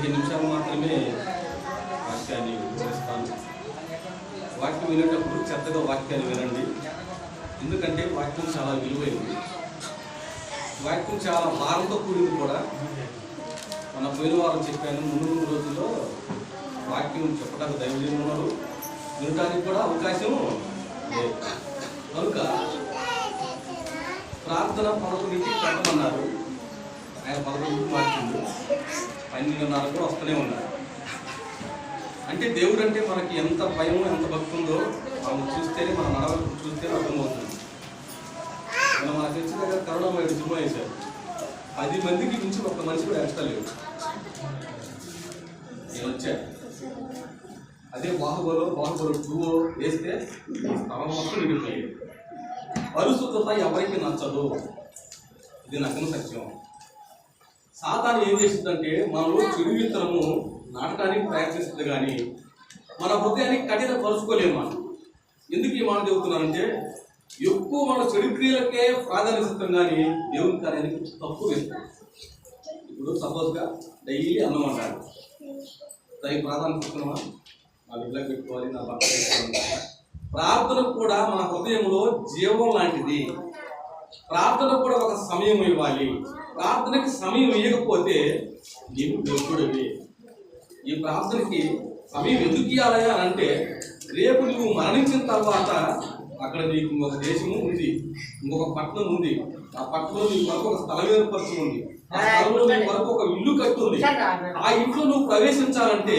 నిమిషాలు మాత్రమే వాక్యాన్ని చేస్తాను. వాక్యం వినేటప్పుడు శ్రద్ధగా వాక్యాన్ని వినండి. ఎందుకంటే వాక్యం చాలా విలువైంది. వాక్యం చాలా భారంతో కూడింది కూడా. మన పోయిన వారం చెప్పాను, ముందు రోజుల్లో వాక్యం చెప్పడానికి దైవజనులు ఉన్నారు, వినడానికి కూడా అవకాశం లేదు. కనుక ప్రార్థన 11కి పెట్టమన్నారు. ఆయన 11కి మార్చిండు. 12:30 కూడా వస్తూనే ఉన్నారు. అంటే దేవుడు అంటే మనకి ఎంత భయం, ఎంత భక్తి ఉందో మనం చూస్తేనే, మన నడవడికి చూస్తేనే అర్థమవుతుంది. మన చర్చి దగ్గర కరుణామయుడు సినిమా వేశారు. 10 మందికి మించి ఒక్క మనిషి కూడా ఎక్స్ట్రా లేవు. నేను వచ్చాను. అదే బాహుబలో 2 వేస్తే స్థలం మొత్తం నిండిపోయింది. పరిశుద్ధత ఎవరికి నచ్చదు, ఇది నగ్న సత్యం. సాతాను ఏం చేస్తుందంటే మనలో చెడు విత్తనము నాటకానికి ప్రయత్నిస్తుంది, కానీ మన హృదయానికి కఠిన పరుచుకోలేము. మనం ఎందుకు ఈ మాట చెబుతున్నానంటే, ఎక్కువ మన చెడు క్రియలకే ప్రాధాన్యత ఇస్తాం, కానీ దేవుని కార్యానికి తక్కువ ఇస్తాం. ఇప్పుడు సపోజ్గా డైలీ అన్నం అంటారు, దానికి ప్రాధాన్యత ఇస్తున్నామా? నా బిడ్డలకు పెట్టుకోవాలి, నా భర్త పెట్టుకోవాలి. ప్రార్థన కూడా మన హృదయంలో జీవం లాంటిది. ప్రార్థన కూడా ఒక సమయం ఇవ్వాలి. ప్రార్థనకి సమయం ఇవ్వకపోతే నీవు వ్యర్థుడివి. ఈ ప్రార్థనకి సమయం ఎందుకు ఇవ్వాలి అని అంటే, రేపు నువ్వు మరణించిన తర్వాత అక్కడ నీకు ఇంకొక దేశము ఉంది, ఇంకొక పట్టణం ఉంది. ఆ పట్టణంలో నీ వరకు ఒక స్థలం ఏర్పరచు ఉంది. ఆ స్థలంలో నీ వరకు ఒక ఇల్లు కట్టుంది. ఆ ఇంట్లో నువ్వు ప్రవేశించాలంటే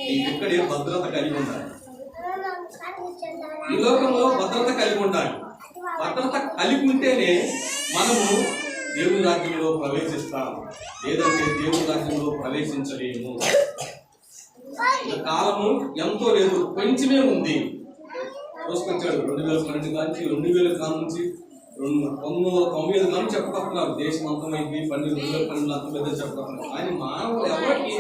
నీకు ఇక్కడే భద్రత కలిగి ఉండాలి. ఈ లోకంలో భద్రత కలిగి ఉండాలి. భద్రత కలిగి ఉంటేనే మనము దేవుని రాజ్యంలో ప్రవేశిస్తాం. లేదంటే దేవుని రాజ్యంలో ప్రవేశించలేము. కాలము ఎంతో లేదు, కొంచెమే ఉంది. రోజుకొచ్చాడు 2012 నుంచి 2000 కాలం నుంచి 1995 కాలం చెప్పకపోతున్నారు. దేశం అంతమైంది, 2012 అంత పెద్ద చెప్పకపోతున్నారు. కానీ మానవులు ఎవరికి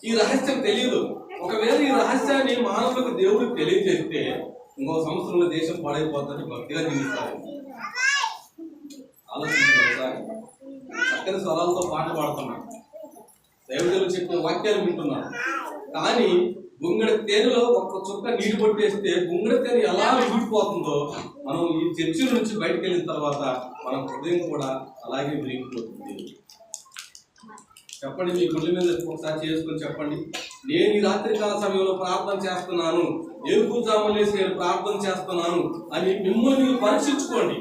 ఈ రహస్యం తెలియదు. ఒకవేళ ఈ రహస్యాన్ని మానవులకు దేవుడికి తెలియజేస్తే ఇంకో సంవత్సరంలో దేశం పాడైపోతుందని భక్తిగా జీవిస్తారు. ఆలోచించారు. చక్కని స్వరాలతో పాటలు పాడుతున్నాం, దైవజనులు చెప్పిన వాక్యాలు వింటున్నాం. కానీ గుంగడి తేనెలో ఒక్క చుక్క నీరు కొట్టేస్తే గుంగడి తేనె ఎలా విడిపోతుందో, మనం ఈ చర్చి నుంచి బయటకు వెళ్ళిన తర్వాత మన హృదయం కూడా అలాగే విరిగిపోతుంది. చెప్పండి, మీ గుండె మీద ఒకసారి చేసుకొని చెప్పండి, నేను ఈ రాత్రికాల సమయంలో ప్రార్థన చేస్తున్నాను, ఏడుపుజాములేసి నేను ప్రార్థన చేస్తున్నాను అని మిమ్మల్ని మీరు పరీక్షించుకోండి.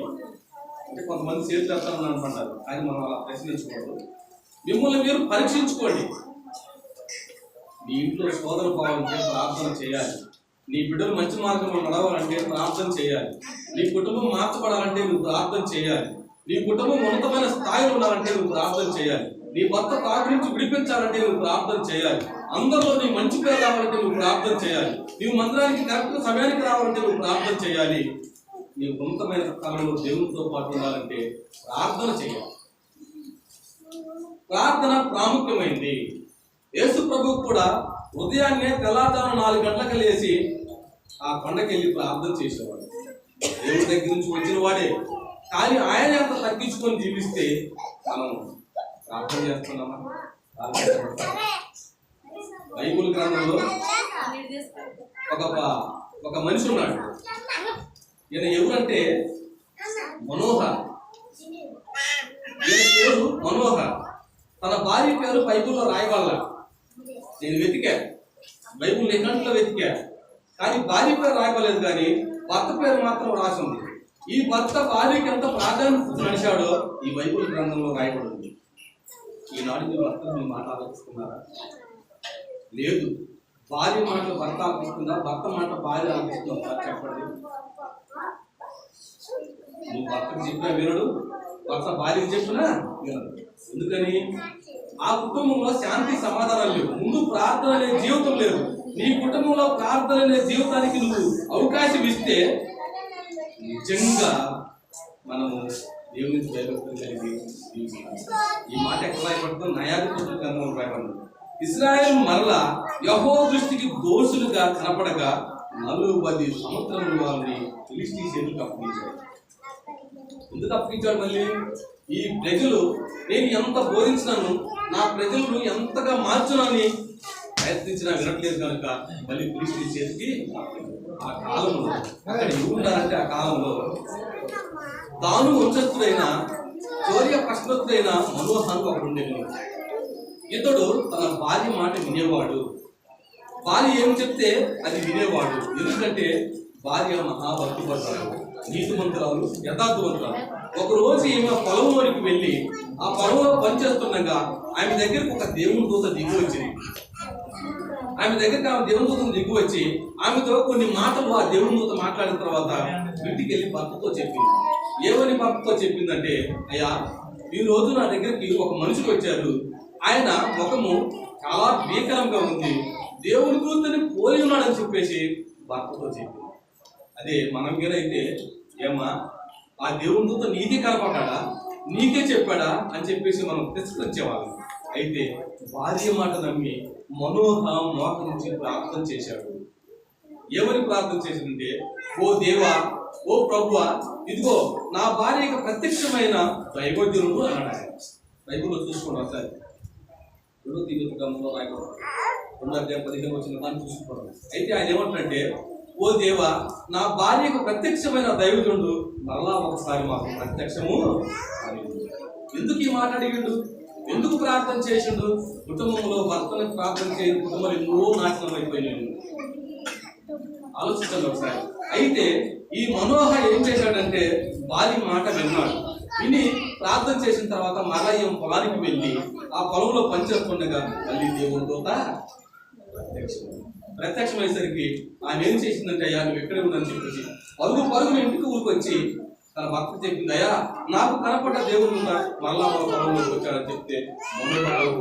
అంటే కొంతమంది చేతులు ఎత్తాలని అనుకుంటారు, కానీ మనం అలా ప్రశ్నించుకోవద్దు. మిమ్మల్ని మీరు పరీక్షించుకోండి. నీ ఇంట్లో సోదరు పోవాలంటే ప్రార్థన చేయాలి. నీ బిడ్డలు మంచి మార్గంలో నడవాలంటే ప్రార్థన చేయాలి. నీ కుటుంబం మార్చబడాలంటే నువ్వు ప్రార్థన చేయాలి. నీ కుటుంబం ఉన్నతమైన స్థాయిలో ఉండాలంటే నువ్వు ప్రార్థన చేయాలి. నీ భర్త తాగు నుంచి విడిపించాలంటే నువ్వు ప్రార్థన చేయాలి. అందరిలో నీ మంచి పేరు రావాలంటే నువ్వు ప్రార్థన చేయాలి. నీవు మందిరానికి కరెక్ట్ సమయానికి రావాలంటే నువ్వు ప్రార్థన చేయాలి. నీ ఉన్నతమైన స్థలంలో దేవునితో పాటు ఉండాలంటే ప్రార్థన చేయాలి. ప్రార్థన ప్రాముఖ్యమైంది. యేసు ప్రభువు కూడా ఉదయాన్నే తెల్లారుజామున 4 గంటలకు లేచి ఆ కొండకి వెళ్ళి ప్రార్థన చేసేవాడు. దేవుడి దగ్గర నుంచి వచ్చిన వాడే, కానీ ఆయన ఎంత తగ్గించుకొని జీవిస్తే మనం ప్రార్థన చేస్తున్నామా? బైబిల్ గ్రంథంలో ఒక మనిషి ఉన్నాడు. ఈయన ఎవరంటే మనోహర్. ఈయన పేరు మనోహర్. తన భార్య పేరు బైబిల్లో రాయబడాల. నేను వెతికా, బైబిల్ నిఘంటులో వెతికా, కానీ భార్య పేరు రాయబడలేదు, కానీ భర్త పేరు మాత్రం రాసింది. ఈ భర్త భార్యకి ఎంత ప్రాధాన్యత నడిచాడో ఈ బైబిల్ గ్రంథంలో రాయబడింది. ఈనాడు మీ భర్తలు మీ మాట ఆలోచిస్తున్నారా? లేదు. భార్య మాట భర్త ఆలోచిస్తుందా? భర్త మాట భార్య ఆలోచిస్తుందా? చెప్పండి. నువ్వు భర్తకు చెప్పినా వినడు, భర్త భార్యకి చెప్పినా వినడు. ఎందుకని? ఆ కుటుంబంలో శాంతి సమాధానం లేవు. ముందు ప్రార్థన అనే జీవితం లేదు. నీ కుటుంబంలో ప్రార్థన అనే జీవితానికి నువ్వు అవకాశం ఇస్తే నిజంగా మనము దేవుని భయభక్తులు కలిగి జీవిస్తాం. ఈ మాట ఎక్కడ రాయబడుతుంది? న్యాయాధిపతుల గ్రంథంలో రాయబడింది. ఇశ్రాయేలు మరలా యెహోవా దృష్టికి దోషులుగా కనపడగా 40 సంవత్సరములు వారిని ఫిలిష్తీ చేతులకు అప్పగించాడు. ఎందుకు అప్పగించాడు? మళ్ళీ ఈ ప్రజలు నేను ఎంత బోధించినాను, నా ప్రజలను ఎంతగా మార్చునని ప్రయత్నించినా వినట్లేదు కనుక మళ్ళీ ఫిలిష్తీయుల చేతికి ఆ కాలంలో అక్కడ ఉంటారంటే ఆ కాలంలో తాను వంశస్థుడైన చోర్య ప్రశ్నస్తుడైన మనోహాను ఒకడు ఉండేది. ఇతడు తన భార్య మాట వినేవాడు, భార్య ఏం చెప్తే అది వినేవాడు. ఎందుకంటే భార్య మహాభక్తిపరురాలు, నీతిమంతురాలు, యథార్థవంతురాలు. ఒక రోజు ఈమె పొలంలోనికి వెళ్ళి ఆ పొలంలో పనిచేస్తుండగా ఆమె దగ్గరకు ఒక దేవుని దూత దిగి వచ్చింది. ఆమె దగ్గరికి ఆమె దేవుని దూతను దిగి వచ్చి ఆమెతో కొన్ని మాటలు ఆ దేవుని దూత మాట్లాడిన తర్వాత ఇంటికి వెళ్ళి భర్తతో చెప్పింది. ఏమని భర్తతో చెప్పిందంటే, అయ్యా ఈ రోజు నా దగ్గరికి ఒక మనిషికి వచ్చారు, ఆయన ముఖము చాలా భీకరంగా ఉంది, దేవుని దూతని పోలి ఉన్నాడని చెప్పేసి భర్తతో చెప్పింది. అదే మనం మీరైతే ఏమా ఆ దేవుని దూత నీకే కనపడ్డా, నీకే చెప్పాడా అని చెప్పేసి మనం తిరస్కరించేవాళ్ళం. అయితే భార్య మాట నమ్మి మనోహ మోకరించి ప్రార్థన చేశాడు. ఏమని ప్రార్థన చేసిందంటే, ఓ దేవా, ఓ ప్రభువా, ఇదిగో నా భార్యకు ప్రత్యక్షమైన దైవజనుడు అన్నాడు. బైబిల్లో చూసుకోండి ఒకసారి, 2 తిమోతి గ్రంథంలో రాయబడింది 2:15 వచ్చిన దాన్ని చూసుకోండి. అయితే ఆయన ఏమంటాడంటే, ఓ దేవా, నా భార్యకు ప్రత్యక్షమైన దైవజనుడు మరలా ఒకసారి మాకు ప్రత్యక్షము. ఎందుకు ఈ మాట అడిగిండు, ఎందుకు ప్రార్థన చేసిండు? కుటుంబంలో భర్తను ప్రార్థన చేయని కుటుంబాలు ఎన్నో నాశనం అయిపోయినాయి. ఆలోచించండి ఒకసారి. అయితే ఈ మనోహ ఏం చేశాడంటే భార్య మాట విన్నాడు. విని ప్రార్థన చేసిన తర్వాత మరలా ఈ పొలానికి వెళ్ళి ఆ పొలంలో పనిచేస్తుండగా మళ్ళీ దేవుని దూత ప్రత్యక్షమయ్యేసరికి ఆమె ఏం చేసిందంటే, అయ్యా నువ్వు ఎక్కడే ఉందని చెప్పేసి పరుగుని ఇంటికి ఊరికొచ్చి తన భర్త చెప్పింది, అయ్యా నాకు కనపడ్డ దేవుడు మళ్ళా మన పొలంలోకి వచ్చాడని చెప్తే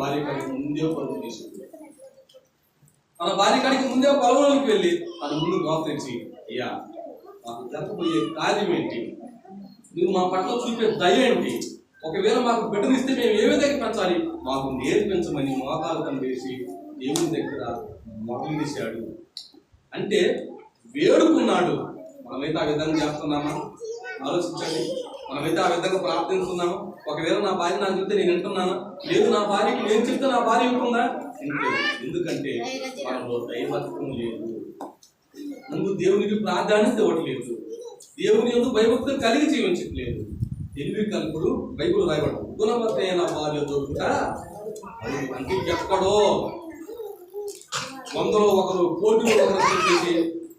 భార్య కాడికి ముందే పరుగు చేసింది. తన భార్య కాడికి ముందే పొలంలోకి వెళ్ళి తన ముందు గోపరించి, అయ్యా మాకు జరగబోయే కార్యం ఏంటి, నువ్వు మా పట్ల చూపే దయ ఏంటి, ఒకవేళ మాకు బిడ్డనిస్తే మేము ఏ విధంగా పెంచాలి మాకు నేర్పించమని మోకాలు కనివేసి దేవుని దగ్గర మొదలు తీశాడు. అంటే వేడుకున్నాడు. మనమైతే ఆ విధంగా చేస్తున్నామా? ఆలోచించండి. మనమైతే ఆ విధంగా ప్రార్థిస్తున్నాము. ఒకవేళ నా భార్య నాకు చెప్తే నేను వింటున్నానా? లేదు, నా భార్యకి నేను చెప్తే నా భార్య వింటుందా? ఎందుకంటే మనలో దైవత్వం లేదు, ముందు దేవునికి ప్రాధాన్యత ఇవ్వట్లేదు, దేవుని ఎందుకు భయభక్తులు కలిగి జీవించట్లేదు. తెలివి కలుపుడు బైబిల్ రాయబడు, గుణవత్తైన భార్య దొరుకుట అది అంటే ఎక్కడో 100లో ఒకరు, కోటిలో ఒకరు చెప్పేసి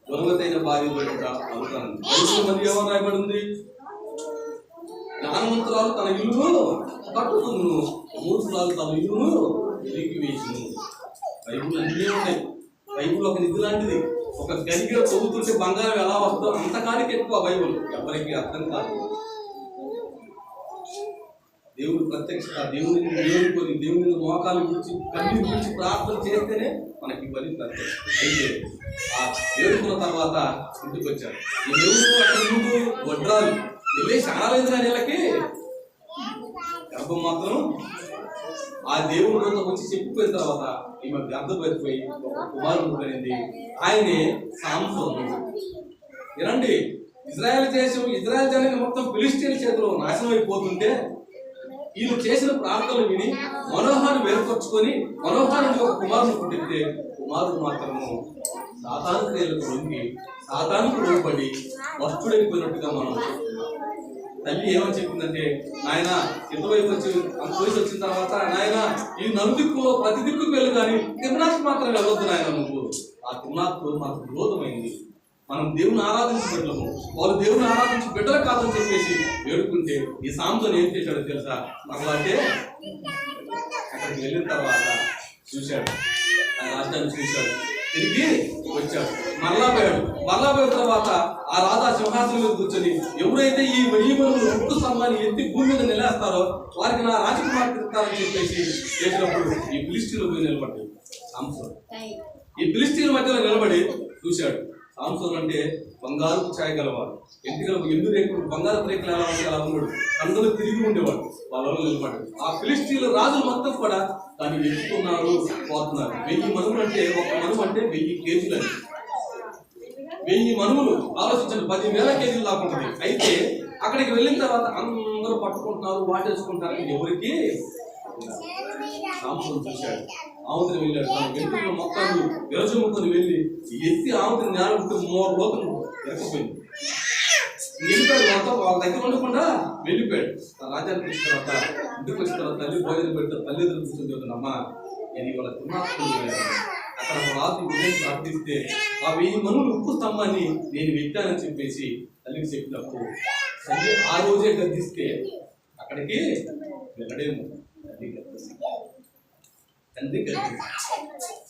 గుణవత్తైన భార్య దొరుకుట అవుతాను. మరి ఏమో రాయబడింది, జ్ఞానవంతురాలు తన ఇల్లును కట్టుకును, మూర్ఖురాలు తన ఇల్లును తిరిగి వేసును. బైబుల్ అన్నీ ఉన్నాయి. బైబుల్ ఒక నిధి లాంటిది. ఒక గరిగిలో చదువుతుంటే బంగారం ఎలా వస్తుందో అంతకానికి ఎక్కువ బైబుల్. ఎవరికి అర్థం కాదు. దేవుడు ప్రత్యక్షత, దేవుని మోకాలు గురించి కన్నీరు గురించి ప్రార్థన చేస్తేనే మనకి పని ప్రత్యక్ష. అయితే ఆ వేడుకున్న తర్వాత ఇంటికి వచ్చారు. ఈ దేవుడు అక్కడ ముందు వడ్రాలు వెళ్ళి చాలాలేదు కానీ వీళ్ళకి గర్భం మాత్రం ఆ దేవుడు వచ్చి చెప్పిపోయిన తర్వాత ఈమె గర్భపడిపోయి ఒక కుమారుడు కలిగింది. ఆయనే సాంసోను. ఏనండి, ఇజ్రాయెల్ జనాన్ని మొత్తం ఫిలిష్తీయుల చేతిలో నాశనం అయిపోతుంటే వీళ్ళు చేసిన ప్రార్థనలు విని మనోహాన్ని వేరుపరుచుకొని మనోహాన్ని ఒక కుమారుని పుట్టితే కుమారుడు మాత్రము సాతాను క్రియలకు లొంగి సాతానుకు లోబడి వస్తుడైపోయినట్టుగా మనం తల్లి ఏమని చెప్పిందంటే, నాయన ఎంతవైపు అంత వయసు వచ్చిన తర్వాత నాయన ఈ నలుదిక్కులో ప్రతి దిక్కుకు వెళ్ళు కానీ తిరునాథ్ మాత్రం వెళ్ళొద్దు నాయన, నువ్వు ఆ తిరునాథ్ మాకు విరోధమైంది, మనం దేవుని ఆరాధించి బిడ్డలము, వాళ్ళు దేవుని ఆరాధించి బిడ్డలు కాదని చెప్పేసి వేడుకుంటే ఈ సాంసోను ఏం చేశాడో తెలుసా? మరలాంటే అక్కడికి వెళ్ళిన తర్వాత చూశాడు, ఆ రాజ్యాన్ని చూశాడు, తిరిగి వచ్చాడు, మరలా పోయిన తర్వాత ఆ రాజా సింహాసనం మీద కూర్చొని ఎవరైతే ఈ వెయ్యిమనులు ఒట్టు స్తంభాన్ని ఎత్తి భూమి మీద నిలేస్తారో వారికి నా రాజకుమార్ తిరుగుతారని చెప్పేసి చేసినప్పుడు ఈ ఫిలిష్తీయుల పోయి నిలబడ్డాడు సాంసోను. ఈ ఫిలిష్తీయుల మధ్యలో నిలబడి చూశాడు. సాంసోను అంటే బంగారు ఛాయ గలవాడు, ఎందు రేకులు బంగారు రేకులు ఎలా ఉంటే అలా ఉన్నాడు, అందరూ తిరిగి ఉండేవాడు, వాళ్ళ నిలబడ్డాడు. ఆ ఫిలిష్తీయుల రాజులు మొత్తం కూడా దాన్ని ఎత్తుకున్నారు, పోతున్నారు. 1000 మనువులు అంటే ఒక మనువు అంటే 1000 కేజీలు అని. 1000 మనువులు ఆలోచించండి, 10,000 కేజీలు లాకుంటుంది. అయితే అక్కడికి వెళ్ళిన తర్వాత అందరూ అందరూ పట్టుకుంటున్నారు, వాటేసుకుంటారు. ఎవరికి సాంసోను చూశాడు. ఆవుతిని వెళ్ళాడు. తన వెంట్రుకల మొత్తాన్ని విరజుముకొని వెళ్ళి ఎత్తి ఆవుతిని నేల లోతును ఎరకపోయింది. వెళ్ళిపోయాడు. మొత్తం వాళ్ళ దగ్గర ఉండకుండా వెళ్ళిపోయాడు. తన రాజ్యానికి వచ్చిన తర్వాత ఇంటికి వచ్చిన తర్వాత తల్లి భోజనం పెడితే తల్లిదండ్రులు కూర్చొని చెప్తున్నా, నేను ఇవాళ అక్కడ ఒక రాత్రి ఉదయం ప్రార్థిస్తే ఆ 1000 మనులు ఉప్పు స్తంభాన్ని నేను వెక్కానని చెప్పేసి తల్లికి చెప్పినప్పుడు తల్లి ఆ రోజే గద్దిస్తే అక్కడికి వెళ్ళడేమో. తండ్రి గద్ది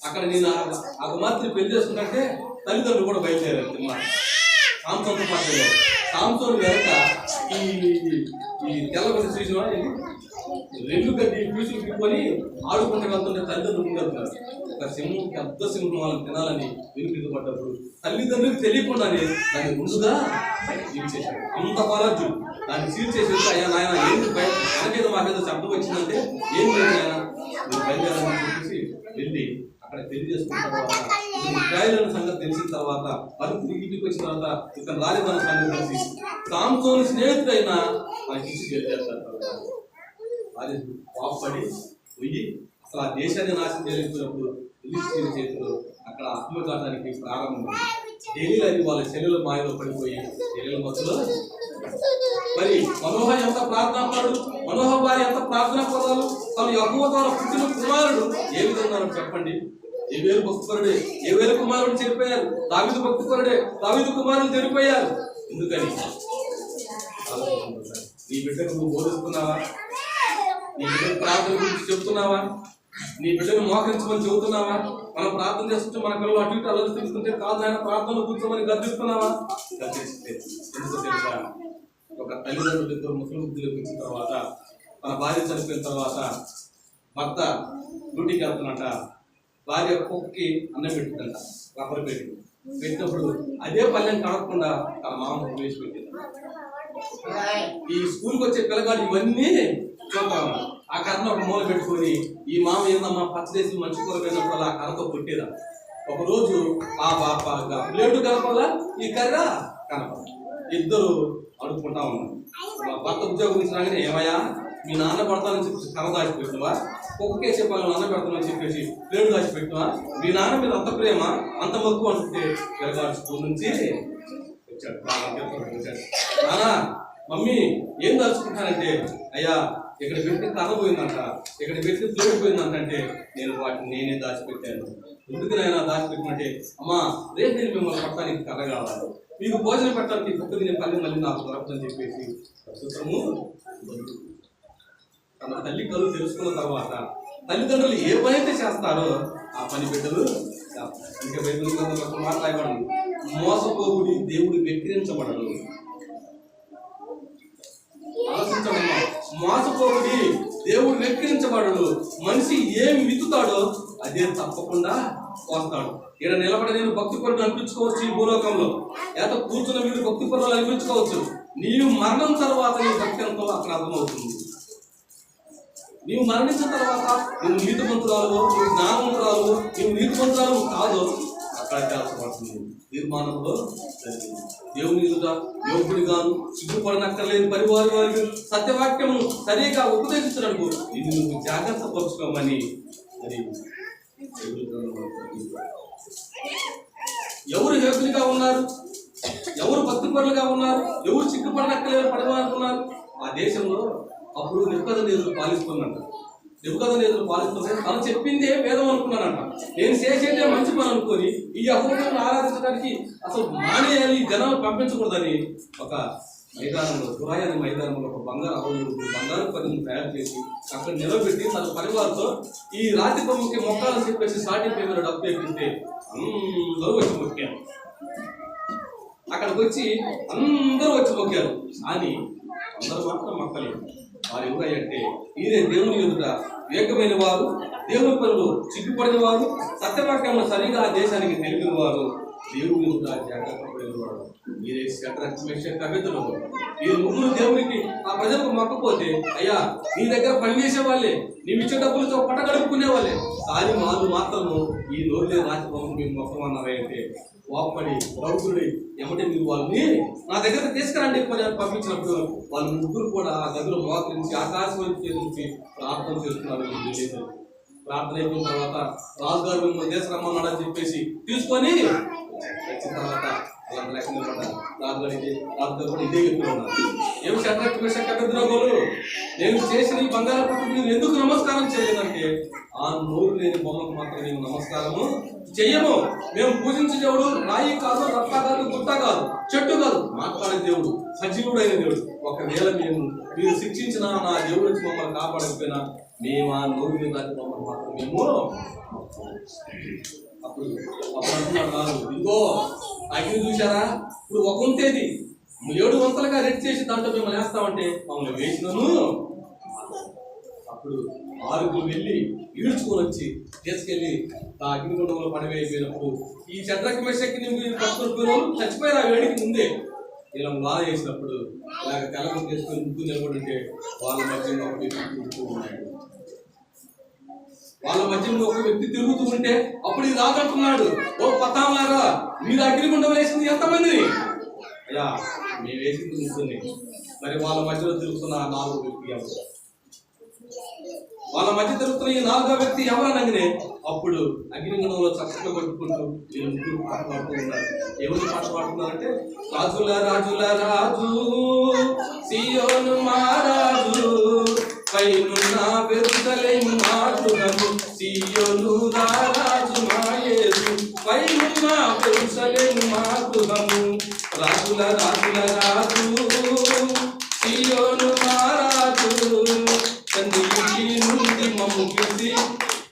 అక్కడ నేను ఆ కుమార్తెని పెళ్లి చేసుకున్నట్టే తల్లిదండ్రులు కూడా బయలుదేరారు. తిన్నారు సాంసోన్తో మాట్లాడారు. సాంసోన్ వెనక ఈ తెల్లబడి చూసిన 2 గడ్డి పీసులు తిప్పుకొని ఆడుకుంటూ వెళ్తుంటే తల్లిదండ్రులు ముందున్నారు. ఒక సింహం, పెద్ద సింహం వాళ్ళని తినాలని వెనుక పడ్డప్పుడు తల్లిదండ్రులకు తెలియకుండానే దాన్ని ముందుగా చీల్చేశాడు. అంత పరాజు దాన్ని చీల్చేసి, అయ్యా నాయన ఏంటి వెనకేదో మాకేదో శబ్దం వచ్చిందంటే ఏం లేదు నాయన మీరు బయలుదేరాలని చెప్పేసి వెళ్ళి అక్కడ పెళ్లి చేసుకున్న తర్వాత ఇజ్రాయేలు సంగతి తెలిసిన తర్వాత మరి ఇంటికి వచ్చిన తర్వాత ఇతను రాలేదన్న సంగతి తెలిసి సాంసోను స్నేహితుడైన మనకి ఇచ్చి చేస్తారు. పాపడి పోయి అసలు ఆ దేశాన్ని నాశనం చేసినప్పుడు ఫిలిష్తీయుల చేతిలో అక్కడ ఆత్మఘాతానికి ప్రారంభం. డెలీలని వాళ్ళ శరీర మాయలో పడిపోయి శరీర మధ్యలో మరి మనోహ ఎంత ప్రార్థనాపరుడు, మనోహ వారి ఎంత ప్రార్థనా పదాలు, తన యెహోవా ద్వారా పుట్టిన కుమారుడు ఏ విధంగా చెప్పండి. ఏవేలు భక్తిపరుడే, ఏవేలు కుమారుడు చనిపోయారు. దావీదు భక్తిపరుడే, దావీదు కుమారులు చనిపోయారు. ఎందుకని నీ బిడ్డకు నువ్వు బోధిస్తున్నావా? నీ బిడ్డకు ప్రార్థన గురించి చెబుతున్నావా? నీ బిడ్డను మోకరించమని చెబుతున్నావా? మనం ప్రార్థన చేస్తుంటే మన పిల్లలు అటు ఇటు అల్లరి తెలుస్తుంటే కాదు ఆయన ప్రార్థనలో కూర్చోమని గర్దిస్తున్నావా? గర్దిస్తే ఎందుకు తెలుసా? ఒక తల్లిదండ్రులు ఇద్దరు ముసలి బుద్ధిలోకి వచ్చిన తర్వాత తన భార్య చనిపోయిన తర్వాత భర్త డ్యూటీకి వెళ్తున్నట. భార్య కుక్కకి అన్నం పెట్టిందంట, రబ్బర్ పెట్టినప్పుడు అదే పల్లెని కడగకుండా తన మామ వేసి పెట్టింది. ఈ స్కూల్కి వచ్చే పిల్లగాడు ఇవన్నీ చూద్దాం. ఆ కర్రను ఒక మూల పెట్టుకొని ఈ మామ ఏందమ్మా పచ్చదేసి మంచి కూర పోయినప్పుడు ఆ కర్రతో కొట్టేదా. ఒకరోజు ఆ ప్లేటు కనపడాల, ఈ కర్ర కనపడ. ఇద్దరు అడుక్కుంటా ఉన్నారు. మా భర్త ఉద్యోగం ఇచ్చినాకనే ఏమయ్యా మీ నాన్న పడతానని చెప్పేసి కర్ర దాచి పెట్టువా, కుక్కకే చెప్పాలి నాన్న పెడతానని చెప్పేసి ప్లేటు దాచి పెట్టువా, మీ నాన్న మీద అంత ప్రేమ అంత మక్కువ అంటే పిల్లగాడు స్కూల్ నుంచి వచ్చాడు. నానా మమ్మీ ఏం దాచుకుంటానంటే, అయ్యా ఇక్కడ పెట్టి కర్ర పోయిందంట, ఇక్కడ పెట్టి ప్లేట్ పోయిందంటే నేను వాటిని నేనే దాచిపెట్టాను. ఎందుకు నైనా దాచిపెట్టినంటే, అమ్మా రేపు నేను మిమ్మల్ని పట్టడానికి కర్ర కావాలి, మీకు భోజనం పెట్టడానికి కుక్క తినే పని మళ్ళీ నాకు దొరకదని చెప్పేసి సూత్రము. తన తల్లి కలు తెలుసుకున్న తర్వాత తల్లిదండ్రులు ఏ పని అయితే చేస్తారో ఆ పని బిడ్డలు ఇంకా బైబిల్ గ్రంథంలో మాట్లాడబడదు. మోసపోవుడి దేవుడు వెక్కిరించబడడు. ఆలోచించడమ్మా, మోసపోవుడి దేవుడు వెక్కిరించబడడు. మనిషి ఏమి విత్తుతాడో అదే తప్పకుండా పోస్తాడు. ఇక్కడ నిలబడి నేను భక్తి పరులు అనిపించుకోవచ్చు ఈ భూలోకంలో, లేక కూర్చున్న మీరు భక్తి పరులు అనిపించుకోవచ్చు. నీవు మరణం తర్వాత నీ భక్తి ఎంతో అక్కడ అర్థమవుతుంది. నీవు మరణించిన తర్వాత నువ్వు నీతిమంతురాలు, నువ్వు జ్ఞానవంతురాలు, నువ్వు నీతిమంతురాలు కాదు అక్కడ చేర్చబడుతుంది. తీర్మానంలో జరిగింది. దేవుని ఎదుట యోగుడిగాను సిగ్గుపడనక్కర్లేని పరివారి వారికి సత్యవాక్యము సరిగా ఉపదేశించడానికి ఇది నువ్వు జాగ్రత్త పరుచుకోమని మరి ఎవరు హేతులుగా ఉన్నారు, ఎవరు భక్తిపరులుగా ఉన్నారు, ఎవరు సిగ్గుపడనక్కర్లేని పరివారు ఉన్నారు. ఆ దేశంలో అప్పుడు నెబుకద్నెజరు పాలిస్తున్నట్ట. నెబుకద్నెజరు పాలిస్తుంటే తను చెప్పిందే వేదం అనుకున్నానంట. నేను చేసేదే మంచి పని అనుకొని ఈ యెహోవాను ఆరాధించడానికి అసలు మానేయాలి, జనాలు పంపించకూడదని ఒక మైదానంలో, గురాయి మైదానంలో ఒక బంగారు పనిని తయారు చేసి అక్కడ నిలబెట్టి తన పరివారంతో ఈ రాతి బొమ్మకి మొక్కాలని చెప్పేసి సాటి పేరు డబ్బు ఎక్కిస్తే అందరూ వచ్చి మొక్కారు. అక్కడికి వచ్చి అందరూ వచ్చి మొక్కారు కానీ అందరూ మాత్రం మొక్కలేదు. వారు ఎవరంటే ఈయన దేవుని ఎదుట వివేకమైన వారు, దేవుని పనులు సిగ్గుపడిన వారు, సత్యవాక్యంలో సరిగా ఆ దేశానికి తెలిపిన వారు, దేవుని జాగ్రత్త పడేవాడు. మీరే షడ్రక్ మేషక్ అబేద్నెగో ఈ ముగ్గురు దేవునికి ఆ ప్రజలకు మొక్కపోతే, అయ్యా నీ దగ్గర పనిచేసే వాళ్ళే, నీవు ఇచ్చే డబ్బులతో పట్టగడుపుకునే వాళ్ళే, కానీ వాళ్ళు మాత్రము ఈ నోరులే రాజభవనం మేము మొక్కమన్నారంటే వాపడి రౌతుడి ఏమంటే మీరు వాళ్ళని నా దగ్గర తీసుకురండి పంపించినప్పుడు వాళ్ళు ముగ్గురు కూడా ఆ గదిలో మోకరించి ఆకాశం వైపు చేసి ప్రార్థన చేస్తున్నారు. ప్రార్థన అయిపోయిన తర్వాత రాజుగారు మిమ్మల్ని తీసుకురమ్మన్నాడని చెప్పేసి తీసుకొని వచ్చిన తర్వాత అలాంటి లెక్కన రాజుగారు కూడా ఇదే చెప్తూ ఉన్నారు. ఏమి షడ్రక్ మేషక్ అబేద్నెగోలు నేను చేసిన ఈ బంగారు పట్టుకు మీరు ఎందుకు నమస్కారం చేయలేదంటే, ఆ నోరు లేని బొమ్మకు మాత్రం నేను నమస్కారము చెయ్యము. మేము పూజించే దేవుడు రాయి కాదు, రత్త కాదు, గుట్ట కాదు, చెట్టు కాదు, మాట్లాడే దేవుడు, సజీవుడైన దేవుడు. ఒకవేళ మీరు శిక్షించిన నా దేవుడు వచ్చి మమ్మల్ని కాపాడకపోయినా మేము ఆ నోరు మీద బొమ్మకు మాత్రం మేము అప్పుడు అంటున్నాడు కాదు, ఇదిగో అగ్ని చూసారా, ఇప్పుడు ఒక వంతేది 7 వంతలుగా రెడ్ చేసి దాంట్లో మిమ్మల్ని వేస్తామంటే మమ్మల్ని వేసినను. అప్పుడు 6 వెళ్ళి ఈడ్చుకొని వచ్చి తీసుకెళ్లి ఆ అగ్నిగుండంలో పడవేసినప్పుడు ఈ షడ్రక్ మేషక్ పట్టుకొని చచ్చిపోయారు. ఆ వేడికి ముందే ఇలా బాధ చేసినప్పుడు ఇలాగ తెల్లగొట్టు చేసుకొని ముగ్గురు నిలబడుంటే వాళ్ళ మధ్య ఒక వ్యక్తి తిరుగుతూ ఉన్నాడు. వాళ్ళ మధ్యలో ఒక వ్యక్తి తిరుగుతూ ఉంటే అప్పుడు ఇది రాదంటున్నాడు, ఓ పతాంలారా మీరు అగ్నిగుండం వేసింది ఎంతమందిని? అయ్యా మేము వేసింది ముగ్గురిని. మరి వాళ్ళ మధ్యలో తిరుగుతున్న 4వ వ్యక్తి ఎవరు? వాళ్ళ మధ్య తిరుగుతున్న ఈ 4వ వ్యక్తి ఎవరనగానే అప్పుడు అగ్నిగుండంలో చక్కగా కొట్టుకుంటూ వీళ్ళు ముగ్గురు పాట పాడుతూ ఉన్నారు. ఎవరు పాట పాడుతున్నారంటే, రాజుల రాజుల రాజు సియోను మహారాజు పైనున్న యెరూషలేము మాతృగము సియోను రాజు మా యేసు పైనున్న యెరూషలేము మాతృగము రాజుల రాజుల రాజు సియోను మహారాజు తండ్రి నుండి మమ్ము పిలిచి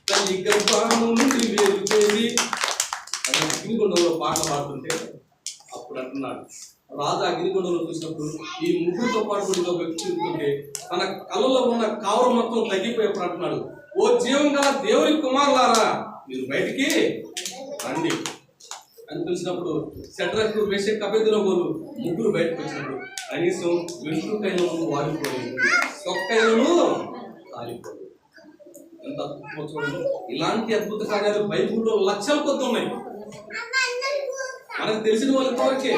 తల్లి గర్భము నుండి వేరు చేసి అని అగ్నిగుండంలో పాట పాడుతుంటే అప్పుడు అంటున్నాడు, రాజు అగ్నిగుండంలో చూసినప్పుడు ఈ ముగ్గురితో పాటు కూడా ఒక వ్యక్తి ఉంటుంటే తన కళ్ళలో ఉన్న కావరం మొత్తం తగ్గిపోయేప్పుడు అంటున్నాడు, ఓ జీవం గల దేవుని కుమారులారా మీరు బయటికి రండి అని పిలిచినప్పుడు షడ్రక్ మేషక్ అబేద్నెగోలు ముగ్గురు బయటకు వచ్చినప్పుడు కనీసం వెంట్రుకైనా వాడిపోలేదు, సొక్కైనను కాలిపోలేదు. ఎంత అద్భుతమో చూడండి. ఇలాంటి అద్భుత కార్యాలు బైబిల్లో లక్షల కొద్ది ఉన్నాయి. మనకు తెలిసిన వాళ్ళు ఇంతవరకే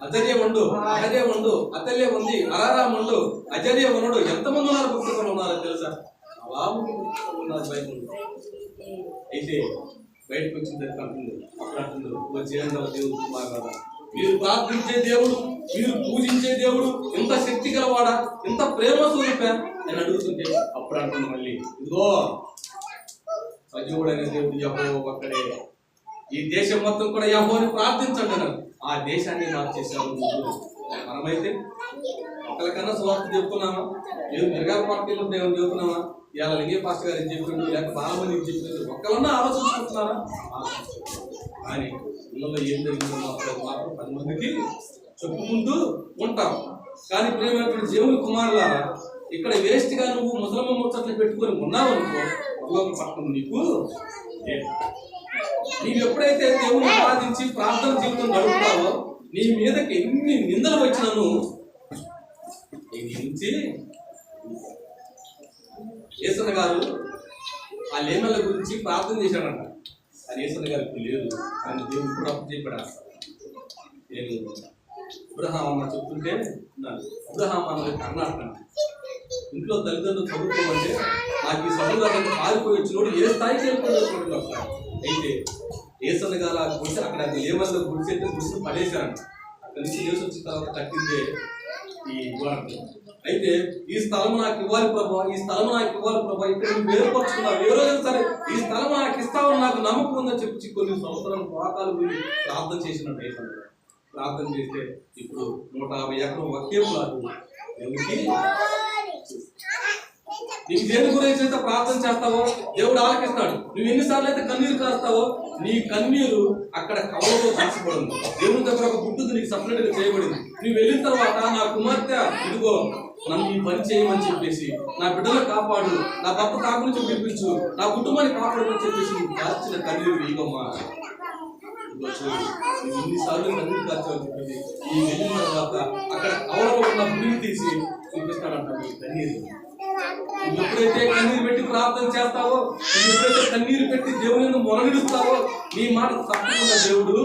అజర్య ఉండు, అహర్య ఉండు, అతల్య ఉంది, అరారా ఉండు, అజర్య ఉన్నాడు, ఎంతమంది ఉన్నారు పుస్తకంలో ఉన్నారో తెలుసా? అలా ఉన్నారు బైబిల్. అయితే బయటకు వచ్చిన దగ్గర అంటుంది, అప్పుడు అంటుంది, ఓ జీవన దేవుడు కుమారుడా మీరు ప్రార్థించే దేవుడు, మీరు పూజించే దేవుడు ఎంత శక్తి గలవాడా, ఎంత ప్రేమ స్వరూపా అని అడుగుతుంటే అప్పుడు అంటుంది మళ్ళీ, ఇదిగో సజీవుడైన దేవుడు యెహోవా ఒక్కడే, ఈ దేశం మొత్తం కూడా యెహోవాని ప్రార్థించండి అన్నారు. ఆ దేశాన్ని మార్చేశారు. మనమైతే ఒకరికన్నా సువార్త చెప్తున్నామా? మేము మెరుగాల పార్టీలో దేవుని చెబుతున్నామా? ఇవాళ లింగే పాస్టర్ గారు చెప్పినట్టు లేక చాలా మందికి చెప్పినట్టు ఒక్కరన్నా ఆలోచించుకుంటున్నారా? కానీ ఇళ్ళలో ఏం జరిగిందో మాత్రం 10 మందికి చెప్పుకుంటూ ఉంటాం. కానీ ప్రేమైనటువంటి దేవుని కుమారులారా, ఇక్కడ వేస్ట్ గా నువ్వు ముసలమ్మ ముచ్చట్లు పెట్టుకొని ఉన్నావు అనుకో, పరలోక పట్టణం నీకు నీవు ఎప్పుడైతే దేవుని ఆరాధించి ప్రార్థన జీవితం గడుపుతావో నీ మీదకి ఎన్ని నిందలు వచ్చినను నీ నుంచి యేసన్న గారు ఆ లేమల గురించి ప్రార్థన చేశాడంట. అది యేసన్న గారికి లేదు, కానీ దేవుడు కూడా అప్పు చెప్పాడు. నేను అబ్రహాం అన్న చెప్తుంటే అబ్రహాం అన్నది కర్ణాటక ఇంట్లో తల్లిదండ్రులు చదువుకోమంటే నాకు ఈ సముద్రాన్ని పారిపోయి వచ్చినోడు ఏ స్థాయికి వెళ్ళిపోయి. అయితే యేసన్న గారు ఆ గుడిసె అక్కడ లేమల్లో గుడిసె గుడిసె పడేశారంట. అక్కడి నుంచి లేచి వచ్చిన తర్వాత కట్టిందే ఈ గోడకి. అయితే ఈ స్థలం నాకు ఇవ్వాలి ప్రభా, ఈ స్థలం నాకు ఇవ్వాలి ప్రభా, ఇక్కడ నువ్వు వేరుపరుచుకున్నావు, ఎవరైనా సరే ఈ స్థలం నాకు ఇస్తావని నాకు నమ్మకం ఉందని చెప్పి కొన్ని సంవత్సరాలు పాకాలు గురించి ప్రార్థన చేసినట్టు యేసన్న గారు ప్రార్థన చేస్తే ఇప్పుడు 150 ఎకరం ఒకే ప్లాటు ఎవరికి నీకు దేని గురించి అయితే ప్రార్థన చేస్తావో దేవుడు ఆలకిస్తాడు. నువ్వు ఎన్నిసార్లు అయితే కన్నీరు కాస్తావో నీ కన్నీరు అక్కడ కవలలో దాచబడింది. దేవుని దగ్గర ఒక గుడ్డుది నీకు సపరేట్ గా చేయబడింది. నువ్వు వెళ్ళిన తర్వాత నా కుమార్తె ఇదిగో నన్ను ఈ పని చేయమని చెప్పేసి, నా బిడ్డలను కాపాడు, నా భర్త తాకు నుంచి విడిపించు, నా కుటుంబాన్ని కాపాడమని చెప్పేసి నువ్వు దాచిన కన్నీరు ఇగమ్మా ఇన్నిసార్లు కన్నీరు కార్చామని చెప్పేసి ఈ వెళ్ళిన తర్వాత అక్కడ కవలలో ఉన్న ముడిని తీసి చూపిస్తాడంట ఈ కన్నీరు. నువ్వు ఎప్పుడైతే కన్నీరు పెట్టి ప్రార్థన చేస్తావో, నువ్వు ఎప్పుడైతే కన్నీరు పెట్టి దేవుని మొరనిడుస్తావో, నీ మాట తప్పకుండా దేవుడు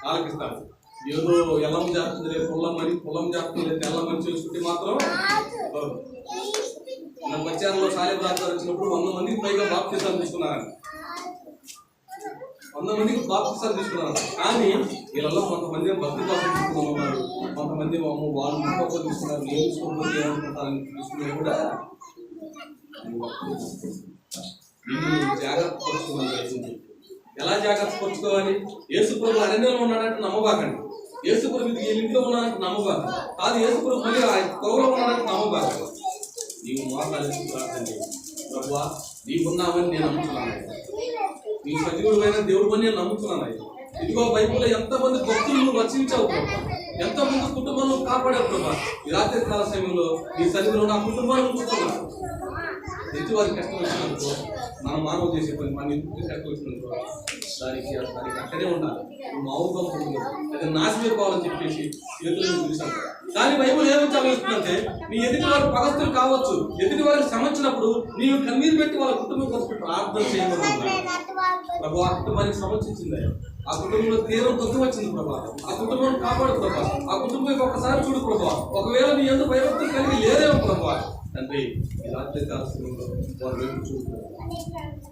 ఆలకిస్తాడు. ఏదో ఎల్లం చేస్తుంది పొలం చేస్తుంది తెల్లమని చేసుకుంటే మాత్రం మన మధ్యాహ్నంలో సాలెం రాజు వచ్చినప్పుడు 100 మందికి పైగా బాప్తిసాలు తీసుకున్నారు. 100 మందికి బాప్తిసాలు తీసుకున్నారు. కానీ వీళ్ళలో కొంతమంది భక్తి కోసం తీసుకున్నారు, కొంతమంది వాళ్ళు ఇంకొక తీసుకున్నారు, నేను తీసుకోకపోతే ఏమనుకుంటారని తీసుకున్నారు కూడా. జాగ్రత్త పరుచుకోవాలి. ఎలా జాగ్రత్త పరుచుకోవాలి? యేసుప్రభు అరణ్యంలో ఉన్నాడంటే నమ్మబాకండి. యేసుప్రభు ఇంట్లో ఉన్నాడంటే నమ్మబాకండి. కాదు యేసుప్రభు మళ్ళీ కొరలో ఉన్నాడంటే నమ్మబాకండి. నీవు మోకాలించి ప్రార్థన చేయి. ప్రభువా నీవున్నావని నేను నమ్ముతున్నాను, నీ సజీవుడైన దేవుడు అని నేను నమ్ముతున్నాను. ఇదిగో బైబిల్లో ఎంతమంది భక్తులు నువ్వు రక్షించావు ప్రభా, ఎంతమంది కుటుంబాలను కాపాడావు ప్రభా. ఈ రాత్రి కాల సమయంలో నీ సన్నిధిలో నా కుటుంబాన్ని ఉంచుతున్నాను. ఎదుటి వారికి కష్టం వచ్చినందుకో, మనం మానవ చేసే పని మన ఇంటికి కష్టం వచ్చినందుకో దానికి అక్కడే ఉండాలి. మామూలుగా ఉంటుంది అది నాశమైపోవాలని చెప్పేసి చేతులను చూశాను. కానీ బైబుల్ ఏమని చదివిస్తుందంటే, నీ ఎదుటి వారు పగస్తులు కావచ్చు, ఎదుటి వారికి సమర్చినప్పుడు నీవు కన్నీరు పెట్టి వాళ్ళ కుటుంబం కోసం ప్రార్థన చేయబడుతుంది. ప్రభు ఆ కుటుంబానికి సమర్చించింది, ఆ కుటుంబంలో తీవ్రం దుఃఖం వచ్చింది ప్రభా, ఆ కుటుంబాన్ని కాపాడు ప్రభా, ఆ కుటుంబం ఒక్కసారి చూడు ప్రభా. ఒకవేళ నీ ఎందుకు భయభక్తులు కలిగి లేదేమో ప్రభా తండ్రి, ఈ రాత్రి కాలంలో వాళ్ళ వైపు చూడు,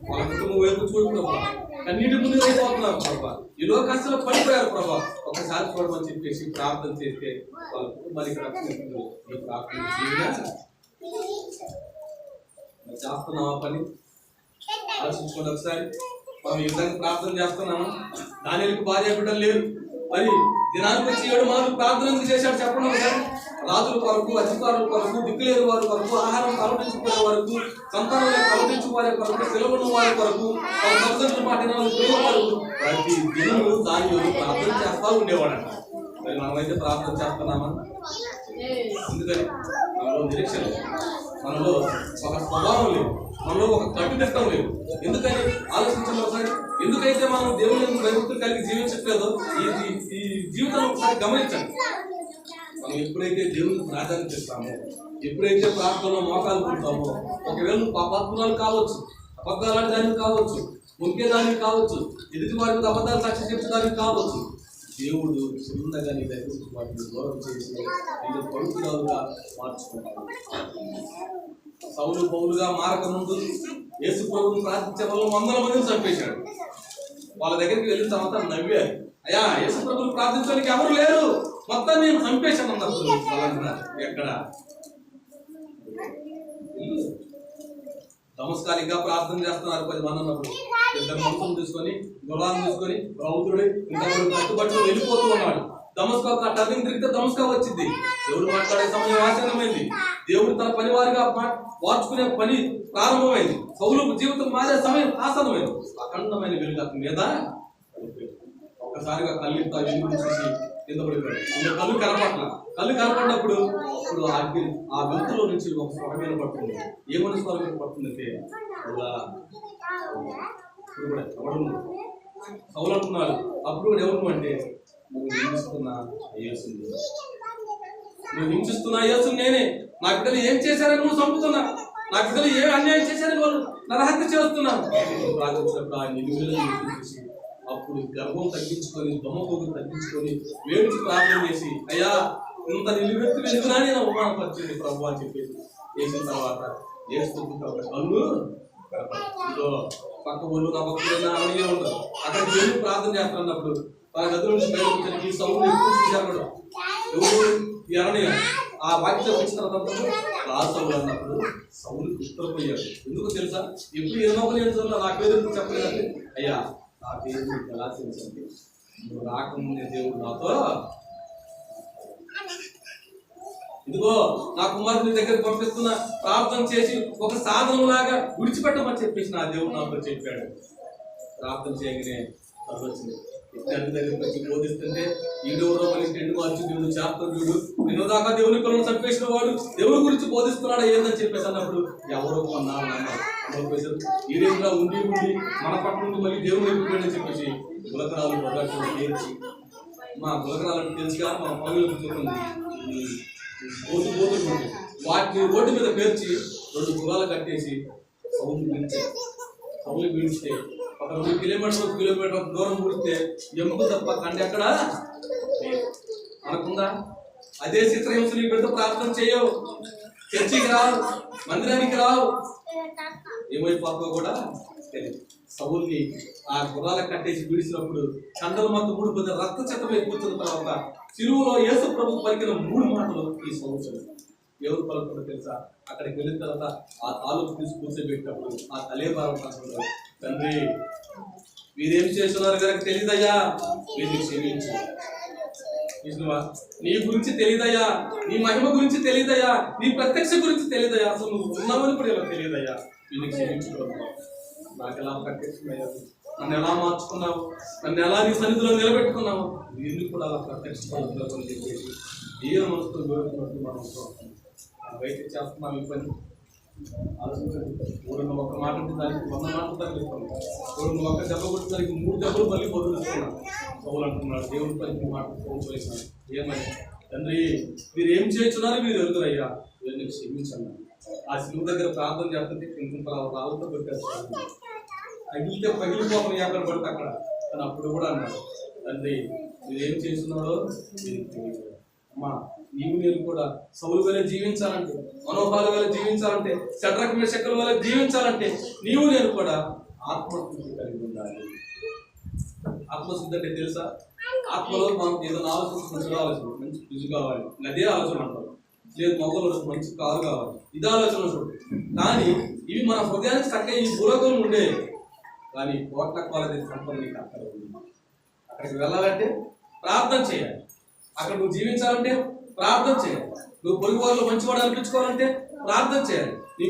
వాళ్ళ కుటుంబం వైపు చూడు ప్రభా. కన్నీటి ముందు అయిపోతున్నారు ప్రభా, ఈ లోకాశలో పడిపోయారు ప్రభా. ఒకసారి చూడమని చెప్పేసి ప్రార్థన చేస్తే వాళ్ళ కుటుంబానికి రక్షిస్తుంది. ప్రార్థన చేస్తున్నావా పని ఆలోచించుకోండి ఒకసారి. మనం యుద్ధానికి ప్రార్థన చేస్తున్నామా? దానికి భార్య బిడ్డలు లేరు, మరి దినానికి వచ్చి 7 మార్లు ప్రార్థన ఎందుకు చేశాడు చెప్పండి ఒకసారి. రాజుల కొరకు, అధికారుల కొరకు, దిక్కులేని వారి కొరకు, ఆహారం కలవటించుకునే వరకు, సంతానం కలవటించు వారి కొరకు, సెలవున్న వారి కొరకు, తల్లిదండ్రుల మాటిన వరకు ప్రతి దినము దాని ప్రార్థన చేస్తా ఉండేవాడంట. మరి మనమైతే ప్రార్థన చేస్తున్నామా? ఎందుకని మనలో నిరీక్షణ లేదు, మనలో ఒక స్వభావం లేదు, మనలో ఒక కట్టుదిట్టం లేదు. ఎందుకని ఆలోచించండి ఒకసారి. ఎందుకైతే మనం దేవుని భయభక్తులు కలిగి జీవించట్లేదో ఈ జీవితం ఒకసారి గమనించండి. మనం ఎప్పుడైతే దేవునికి ప్రాధాన్యత ఇస్తామో, ఎప్పుడైతే ప్రార్థనలో మోకాలు పుడతామో, ఒకవేళ నువ్వు పాపాత్మరాలు కావచ్చు, అబద్ధాలాంటి దానికి కావచ్చు, మునిగేదానికి కావచ్చు, ఎదుటి వారికి అబద్ధాలు సాక్షి చెప్పడానికి కావచ్చు, దేవుడు చిన్నగా నీ దగ్గర వాటిని దూరం చేసి నేను పవిత్రులుగా మార్చుకుంటాను. సౌలు పౌలుగా మారక ముందు యేసు ప్రభువుని ప్రార్థించే వాళ్ళు 100 మందిని చంపేశాడు. వాళ్ళ దగ్గరికి వెళ్ళిన తర్వాత నవ్వారు, అయ్యా యేసు ప్రభువుని ప్రార్థించడానికి ఎవరు లేరు, మొత్తం నేను చంపేశాను అన్నారు. ఎక్కడ నమస్కారంగా ప్రార్థన చేస్తున్నారు 10 మంది ఉన్నప్పుడు. 2 మనుషులు తీసుకొని గుర్రాలను తీసుకొని రౌతుడు ఇంతవరకు కట్టుబట్టు వెళ్ళిపోతూ ఉన్నాడు. దమస్కా టర్నింగ్ తిరిగితే దమస్కా వచ్చింది. దేవుడు మాట్లాడే సమయం ఆసన్నమైంది. దేవుడు తన పని వారిగా మార్చుకునే పని ప్రారంభమైంది. సౌలు జీవితం మారే సమయం ఆసన్నమైంది. అఖండమైన వెలుగు అతని మీద ఒక్కసారిగా కళ్ళు వెలుగు చూసి కింద పడిపోయాడు. ఇంకా కళ్ళు కనపడినప్పుడు ఇప్పుడు ఆ వెలుతులో నుంచి ఒక స్వరం వినపడుతుంది. ఏమని స్వరం వినపడుతుందంటే, ఇప్పుడు కూడా ఎవరు సౌలు అంటున్నాడు. అప్పుడు కూడా ఎవరు అంటే, నువ్వు హింసిస్తున్నా యేసు నేనే. నా బిడ్డలు ఏం చేశారని నువ్వు చంపుతున్నా, నా బిడ్డలు ఏం అన్యాయం చేశారని వాళ్ళు నరహత్య చేస్తున్నాను. ప్రార్థించినప్పుడు ఆ నిలువలను చూసి అప్పుడు గర్భం తగ్గించుకొని, దొమ్మపోగులు తగ్గించుకొని వేడుచి ప్రార్థన చేసి, అయ్యా ఇంత నిలువెత్తి వెలుగునా నేను అవమానపరిచింది ప్రభు అని చెప్పేసి చేసిన తర్వాత ఏసుకుంటున్న ఒక కళ్ళు ఇదో పక్క ఊళ్ళు నా భక్తులైనా అడిగే ఉంటారు. అక్కడికి వెళ్ళి ప్రార్థన చేస్తున్నప్పుడు తన గదిలో నుంచి బయటకు ఈ సౌండ్ ఎప్పుడు చూశారు ఎవరు ఎరని ఆ వాక్యం వచ్చిన తర్వాత రాసౌలు అన్నప్పుడు సౌలు ఉత్తరపోయాడు. ఎందుకు తెలుసా? ఎప్పుడు ఎన్నో నా పేరు చెప్పలేదంటే, అయ్యా నా పేరు నీకు ఎలా తెలుసండి, నువ్వు రాకముందే దేవుడు నాతో ఇదిగో నా కుమారుని దగ్గరికి పంపిస్తున్నా, ప్రార్థన చేసి ఒక సాధనం లాగా విడిచిపెట్టమని చెప్పేసి నా దేవుడు నాతో చెప్పాడు. ప్రార్థన చేయగానే అది వచ్చింది. ఇద్దరి దగ్గరికి వచ్చి బోధిస్తుంటే ఈడెవరో మళ్ళీ టెండు మార్చి దేవుడు చేస్తాడు, నిన్న దాకా దేవుని పిల్లలు చంపేసిన వాడు దేవుడి గురించి బోధిస్తున్నాడా ఏందని చెప్పేసి అన్నప్పుడు ఎవరో ఈడేలా ఉండి మన పట్ల నుండి మళ్ళీ దేవుని వైపు చెప్పేసి గులకరాలు పొగట్లు పేర్చి మా గులకరాలను తెలుసుగా మా పనులు కూర్చుంది పోతు వాటిని రోడ్డు మీద పేర్చి 2 గుర్రాలు కట్టేసి సౌలు పీడిస్తే ఒక 2 కిలోమీటర్ దూరం పూడితే ఎముక తప్ప కండి ఎక్కడ అనుకుందా? అదే చిత్రహింస నీ బిడ్డ ప్రార్థన చేయవు, చర్చికి రావు, మందిరానికి రావు, ఏమైపోతావో కూడా తెలియదు. సౌల్ని ఆ గుర్రాలకు కట్టేసి పీడిసినప్పుడు కండలు మొత్తం 3 పెద్ద రక్త చెత్తమై కూర్చున్న తర్వాత సిలువలో యేసు ప్రభు పలికిన 3 మాటలు ఈ సౌలు ఎవరు పలుకుతుందో తెలుసా? అక్కడికి వెళ్ళిన తర్వాత ఆ తాలూకు తీసి కూర్చోబెట్టినప్పుడు ఆ తలేబారం అంటున్నారు, తండ్రి వీరేం చేస్తున్నారు కనుక తెలియదయ్యా, వీరిని క్షమించు. విష్ణువా, నీ గురించి తెలియదయ్యా, నీ మహిమ గురించి తెలియదయ్యా, నీ ప్రత్యక్ష గురించి తెలియదయ్యా, అసలు నువ్వు ఉన్నావని కూడా ఇలా తెలియదయ్యా, వీరిని క్షమించుకోవాలి. నాకు ఎలా ప్రత్యక్షమయ్యా, నన్ను ఎలా మార్చుకున్నావు, నన్ను ఎలా నీ సన్నిధిలో నిలబెట్టుకున్నావు, వీరిని కూడా అలా ప్రత్యక్ష చెప్పేసి ఏ మనసుతో వేడుకున్నట్టు మనం బయట చేస్తున్నాం. ఈ పని ఆలోచించండి. ఊరున్న ఒక మాట అంటే దానికి 100 మాటలు తగ్గిస్తాం. ఊరున్న ఒక దెబ్బ కొట్టి దానికి 3 దెబ్బలు మళ్ళీ వదిలిస్తున్నాం. సౌలు అంటున్నాడు, దేవుని పనికి మాట పోల్చేసినాడు. ఏమని? తండ్రి మీరు ఏం చేస్తున్నారు, మీరు ఎదురయ్యా, వీరిని క్షమించండి. ఆ శిలువ దగ్గర ప్రార్థన చేస్తుంటే కింద రాళ్ళతో పెట్టేస్తాను, అగిలితే పగిలిపోతాం ఎక్కడ పడితే అక్కడ. కానీ అప్పుడు కూడా అన్నాడు, తండ్రి మీరు ఏం చేస్తున్నారో అమ్మా, నీవు నేను కూడా సౌలు వల్ల జీవించాలంటే, మనోభావాల వల్ల జీవించాలంటే, షడ్రక్ మేషకుల వల్ల జీవించాలంటే నీవు నేను కూడా ఆత్మశుద్ధి కలిగి ఉండాలి. ఆత్మశుద్ధి అంటే తెలుసా? ఆత్మలో మనం ఏదైనా ఆలోచన మంచి రుచి కావాలి, అదే ఆలోచన అంటారు. లేదు మొగలు మంచి కారు కావాలి, ఇది ఆలోచన చూడు. కానీ ఇవి మన హృదయానికి చక్కగా ఈ భూలోకం ఉండే, కానీ కోట్ల క్వాలిటీ సంపద నీకు అక్కడ ఉంది. అక్కడికి వెళ్ళాలంటే ప్రార్థన చేయాలి, అక్కడ నువ్వు జీవించాలంటే ప్రార్థన చేయాలి, నువ్వు పొరుగు వారిలో మంచివాడు అనిపించుకోవాలంటే ప్రార్థన చేయాలి, నీ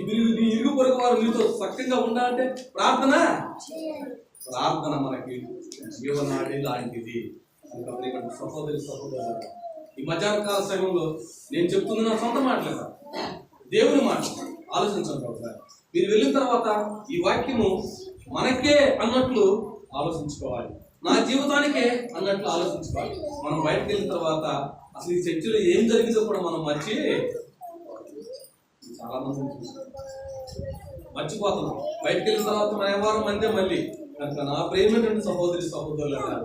ఇరుగు పొరుగు వారు నీతో సఖ్యంగా ఉండాలంటే ప్రార్థన మనకి జీవనాడి లాంటిది. సహోదరి ఈ మధ్యాహ్న కాల సమయంలో నేను చెప్తుంది నా సొంత మాటలేదా, దేవుని మాట. ఆలోచించండి ఒకసారి. మీరు వెళ్ళిన తర్వాత ఈ వాక్యము మనకే అన్నట్లు ఆలోచించుకోవాలి, నా జీవితానికే అన్నట్లు ఆలోచించుకోవాలి. మనం బయటకు వెళ్ళిన తర్వాత అసలు ఈ చర్చిలో ఏం జరిగిందో కూడా మనం చాలా మంది మర్చిపోతున్నాం. బయటకు వెళ్ళిన తర్వాత మన వ్యవహారం అంతే మళ్ళీ. కనుక నా ప్రేమైనటువంటి సహోదరులారా,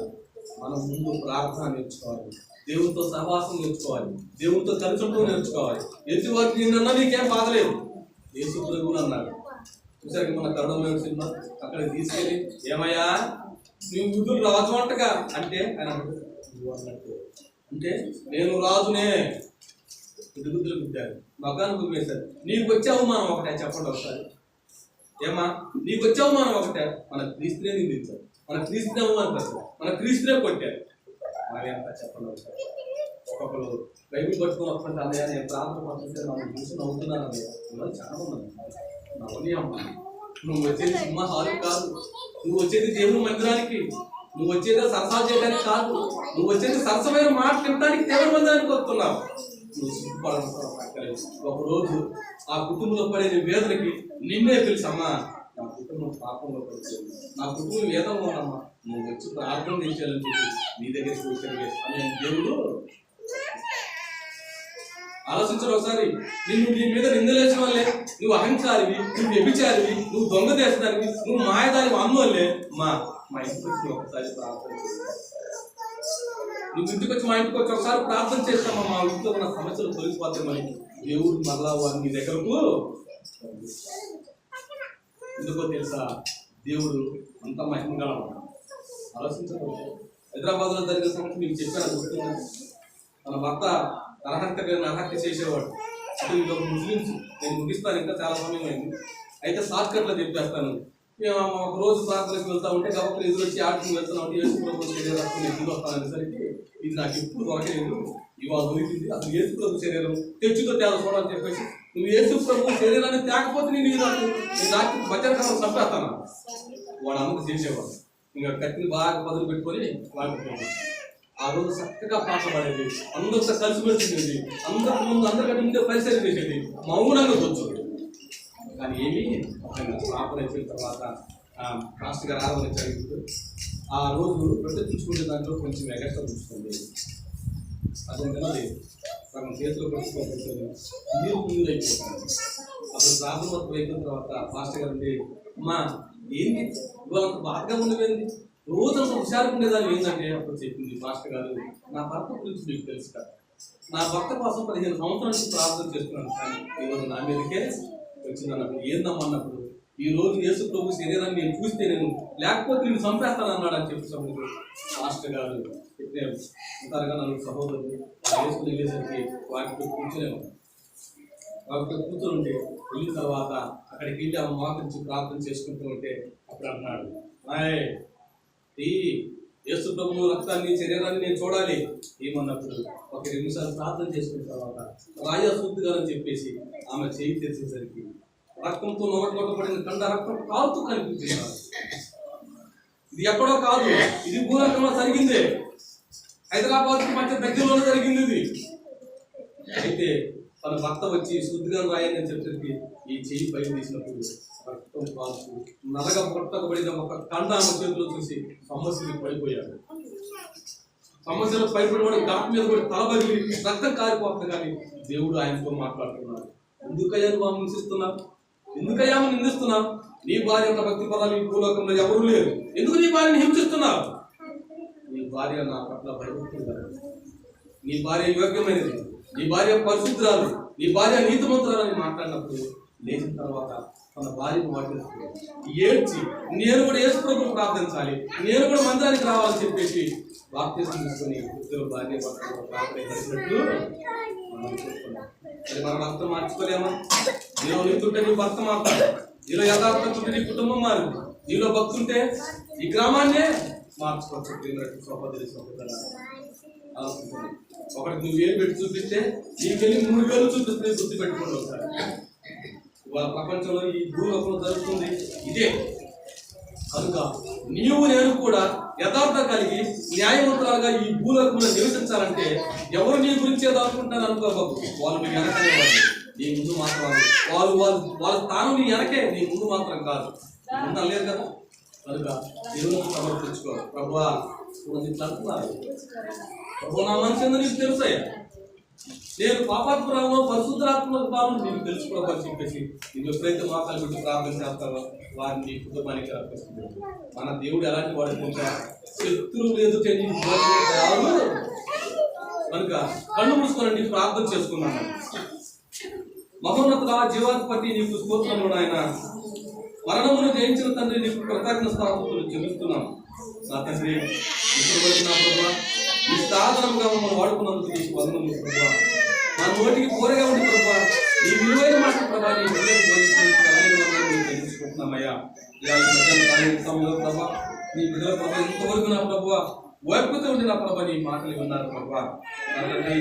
మనం ముందు ప్రార్థన నేర్చుకోవాలి, దేవునితో సహవాసం నేర్చుకోవాలి, దేవునితో కలిసి ఉండడం నేర్చుకోవాలి. ఎదుటి వారికి నిన్న నీకేం బాధలేదు, యేసు ప్రభువు అన్నాడు. చూసారు మన కరుణమైన సినిమా, అక్కడ తీసుకెళ్ళి ఏమయ్యా నువ్వు యూదులు రాజు అంటగా అంటే ఆయన అన్నట్టు అంటే నేను రాజునే గుద్దులు గుద్దారు, మగాను గుద్దేశారు. నీకు వచ్చే అవమానం ఒకటే, చెప్పండి ఒకసారి. ఏమా నీకు వచ్చే అవమానం ఒకటే, మన క్రీస్తునే నిందించారు, మన క్రీస్తునే అవమానపరిచారు, మన క్రీస్తునే కొట్టారు. మరి అంతా చెప్పండి ఒకసారి. ఒక్కొక్కరు బైబిల్ పట్టుకుని వస్తుంటే అన్నయ్య నేను ప్రార్థన పడుతుంటే నన్ను చూసి నవ్వుతున్నాను అన్నయ్య, చాలా ఉన్నది నవ్వని అమ్మ. నువ్వు వచ్చేది సినిమా హాల్ కాదు, నువ్వు వచ్చేది దేవుని మందిరానికి, నువ్వు వచ్చేది సరసాలు చేయడానికి కాదు, నువ్వు వచ్చేది సరసమైన మాట తినడానికి దేవుని మందిరానికి వస్తున్నావు. నువ్వు సిగ్గుపడాలి. ఒకరోజు ఆ కుటుంబంలో పడే వేదనకి నిన్నే తెలుసమ్మా, నా కుటుంబం పాపంలో పడుతుంది, నా కుటుంబం వేదంలో ఉన్నమ్మా, నువ్వు వచ్చి ప్రార్థన చేయాలని చెప్పి నీ దగ్గరికి వచ్చాను అని దేవుడు ఆలోచించరు ఒకసారి. నిన్ను నీ మీద నిందలేసిన వాళ్ళే, నువ్వు అహంకారివి, నువ్వు వ్యభిచారివి, నువ్వు దొంగ చేసేదానివి, నువ్వు మాయదానివి అన్నోళ్ళే మా ఇంటికి వచ్చి ఒకసారి ప్రార్థన చేస్తావు. నువ్వు ఇంటికి వచ్చి మా ఇంటికి వచ్చి ఒకసారి ప్రార్థన చేస్తామా, మా ఇంట్లో ఉన్న సమస్యలు తొలగిపోతే మరి దేవుడు మళ్ళా నీ దగ్గరకు. ఎందుకో తెలుసా, దేవుడు అంత మహిమ గలవాడు. ఆలోచించరు. హైదరాబాద్లో జరిగిన సంగతి మీకు చెప్పాను, గుర్తుందా? తన భర్త నరహత్య చేసేవాడు. అంటే వీళ్ళు ముస్లిమ్స్. నేను ముగిస్తాను, ఇంకా చాలా సమయం అయింది. అయితే షార్ట్కట్లో చెప్పేస్తాను. మేము ఒక రోజు ప్రార్థనకు వెళ్తా ఉంటే గబక్కలు ఎదురొచ్చి ఆటకు వెళ్తున్నా ఉంటే యేసు ప్రభు శరీరం ఎదురు వస్తాననేసరికి ఇది నాకు ఎప్పుడు దొరకలేదు, ఇవాళ దొరికింది. అసలు యేసు ప్రభు శరీరం తెచ్చుతో తేడా చూడాలని చెప్పేసి, నువ్వు యేసు ప్రభు శరీరాన్ని తేకపోతే నేను నాకు భజనకాలం చంపేస్తాను వాడు అన్నది చేసేవాడు. ఇంకా కత్తిని బాగా పదులు పెట్టుకొని వాడుకోవాలి. ఆ రోజు చక్కగా పాట పాడేది, అందరితో కలిసిమెలిసి ఉండేది, అందరి ముందు అందరికంటే ముందే పరిచయం చేసేది, మౌనంగా కూర్చోదు. కానీ ఏమి ప్రార్థన అయిపోయిన తర్వాత మాస్టర్ గారు ఆరాధన జరిగింది. ఆ రోజు ప్రతిష్ఠించుకునే దాంట్లో కొంచెం ఎగస్ట్రా ఉంచుకోండి. అదేంటంటే సగం చేతిలో పెట్టుకోవచ్చు, నీరు ముందు అయిపోతుంది. అప్పుడు ప్రార్థన మొత్తం అయిపోయిన తర్వాత మాస్టర్ గారు అండి, అమ్మా ఏంటి ఇవాళ అంత బాధగా ఉండేది, రోజంతా హుషారుగా ఉండేదాన్ని ఏంటంటే అప్పుడు చెప్పింది మాస్టర్ గారు, నా భర్త గురించి మీకు తెలుసు కదా, నా భర్త కోసం 15 సంవత్సరాల నుంచి ప్రార్థన చేస్తున్నాను, కానీ ఈరోజు నా మీదకే వచ్చిందన్నప్పుడు ఏందమ్మన్నప్పుడు ఈ రోజు యేసు ప్రభు శరీరాన్ని నేను చూస్తే నేను లేకపోతే నేను చంపేస్తాను అన్నాడు అని చెప్పి మాస్టర్ గారు ఉంటారుగా నలుగురు సహోదరులు వేసుకుని వెళ్ళేసరికి వాటితో కూర్చునేవాడు. వాటితో కూర్చొని వెళ్ళిన తర్వాత అక్కడికి వెళ్ళి ఆమె మోకరించి ప్రార్థన చేసుకుంటూ ఉంటే అప్పుడు అన్నాడు, ఈ యేసు ప్రభు రక్తాన్ని శరీరాన్ని నేను చూడాలి ఏమన్నప్పుడు ఒక 2 నిమిషాలు ప్రార్థన చేసుకున్న తర్వాత రాజా సూద్దుగా అని చెప్పేసి ఆమె చేయి తెచ్చేసరికి రక్తంతో నోటపడిన కండ రక్తం కాలుతూ కనిపించింది. ఇది ఎక్కడో కాదు, ఇది భూలోకంలో జరిగిందే, హైదరాబాద్ మధ్య దగ్గరలో జరిగింది ఇది. అయితే తన భర్త వచ్చి శుద్ధిగా రాయని చెప్పేసరికి ఈ చెయ్యి పైన తీసినప్పుడు రక్తం కాల్చు నల్లగా పొట్టకబడిన ఒక కండ ఆమె చేతిలో చూసి సమస్యలు పడిపోయాడు. సమస్యలు పడిపోయిన ఘాట్ మీద కూడా తలబగిలి రక్తం కారిపోతుంది, కానీ దేవుడు ఆయనతో మాట్లాడుతున్నాడు. ఎందుకయ్యా నువ్వు హింసిస్తున్నావు, ఎందుకయ్యా నిందిస్తున్నావు, నీ భార్య అంత భక్తి పదాలు ఈ భూలోకంలో ఎవరు లేరు, ఎందుకు నీ భార్యని హింసిస్తున్నావు, నీ భార్య నా పట్ల భయపడుతున్నారు, నీ భార్య యోగ్యమైనది, నీ భార్య పరిశుద్ధురాలు, నీ భార్య నీతిమంతురాలని మాట్లాడినప్పుడు లేచిన తర్వాత తన భార్యను వాటిస్తుంది ఏడ్చి నేను కూడా యేసు ప్రభువును ప్రార్థించాలి, నేను కూడా మందిరానికి రావాలని చెప్పేసి బాప్తిసం తీసుకొని ఇద్దరు భార్య భర్తలు ప్రార్థన చేసినట్లు మనం చూస్తున్నాం. అది మన భర్త మార్చుకోలేమా? నీలో నీతుంటే నీ భర్త మారుతాడు, నీలో యథార్థత ఉంటే నీ కుటుంబం మారు, నీలో భక్తి ఉంటే ఈ గ్రామాన్నే మార్చుకోవచ్చు. సోపదరి సోపదర ఒకటి నువ్వు ఏం పెట్టి చూపిస్తే నీకెళ్ళి 3 వేలు చూపిస్తే గుర్తు పెట్టుకోండి ఒకసారి. ఇవాళ ప్రపంచంలో ఈ భూలోకంలో జరుగుతుంది ఇదే. కనుక నీవు నేను కూడా యథార్థం కలిగి న్యాయవంతులుగా ఈ భూలోకంలో నివసించాలంటే ఎవరు నీ గురించి ఏదో అనుకుంటారు అనుకోబాబు, వాళ్ళు నీ వెనకనే వాళ్ళు, నీ ముందు మాత్రం వాళ్ళ స్థానం నీ వెనకే, నీ ముందు మాత్రం కాదు, ముందు అనలేదు కదా. కనుక దేవునికి సమర్పించుకో. ప్రభువా అంటున్నారు, ప్రభు నా మనసు నీకు తెలుసయ్యా, నేను పాపాత్మరావు పరిశుద్ధాత్మను నీకు తెలుసుకోవాలని చెప్పేసి నువ్వు ఎప్పుడైతే మోకాలు పెట్టి ప్రార్థన చేస్తావో వారిని నీ కుటుంబానికి అర్పిస్తుంది. మన దేవుడు ఎలాంటి వాడు శత్రువులు ఎదుటే నీకు రాదు. కనుక కళ్ళు మూసుకొని నీకు ప్రార్థన చేసుకున్నాను. మహోన్నత జీవాధిపతి నీకు స్తోత్రములు నాయన, మరణమును జయించిన తండ్రి నీకు కృతజ్ఞత స్థాపకులు చెల్లిస్తున్నాం. నా తండ్రి ఇప్పుడు వచ్చిన ప్రభావ ఈ సాధనముగా మమ్మల్ని వాడుకున్నందుకు నీకు వందనములు ప్రభావ. నా నోటికి కోరగా ఉండి ప్రభావ ఈ విలువైన మాట ప్రభావ నీ బిడ్డలు తెలుసుకుంటున్నామయ్యా. సమయంలో ప్రభావ నీ బిడ్డల ప్రభావ ఇంతవరకు నా ప్రభావ ఓపికతో ఉండి నా ప్రభావ నీ మాటలు విన్నారు ప్రభావ. నా తండ్రి